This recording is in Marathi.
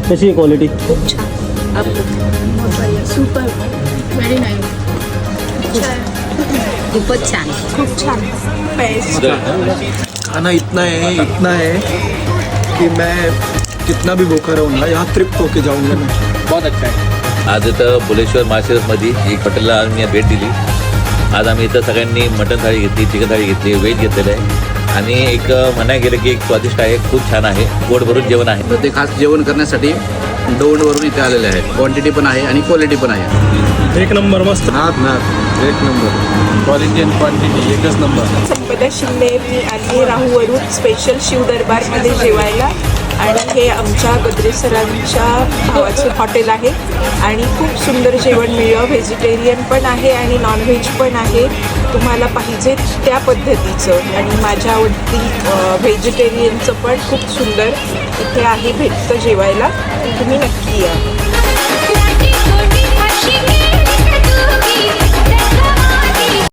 कशी आहे क्वालिटी? खूप छान, सुपर, व्हेरी नाईस, खूपच छान, खूप छान. बेस्ट. खाना इतना है कि मैं कितना भी भूखा रहूँगा यहाँ तृप्त होके जाऊँगा मैं. बहुत अच्छा आहे. आज इथं बुलेश्वर माळशिरसमध्ये एक हॉटेलला आम्ही भेट दिली. आज आम्ही इथं सगळ्यांनी मटण थाळी घेतली, चिकन थाळी घेतली, व्हेज घेतलेलं आहे आणि एक म्हणाय गेलं की एक स्वादिष्ट आहे, खूप छान आहे, पोट भरून जेवण आहे. तर ते खास जेवण करण्यासाठी दौंडवरून इथे आलेले आहेत. क्वांटिटी पण आहे आणि क्वालिटी पण आहे. एक नंबर मस्त. एक नंबर क्वालिटी अँड क्वांटिटी एकच नंबर. संपदा शिंदे, मी आली राहूवरून स्पेशल शिव दरबारमध्ये जेवायला आणि हे आमच्या गद्रे सरांच्या भावाचं हॉटेल आहे आणि खूप सुंदर जेवण मिळलं. व्हेजिटेरियन पण आहे आणि नॉनव्हेज पण आहे, तुम्हाला पाहिजे त्या पद्धतीचं. आणि माझ्या आवडती व्हेजिटेरियनचं पण खूप सुंदर इथे आहे, भेटतं जेवायला. तुम्ही नक्की या.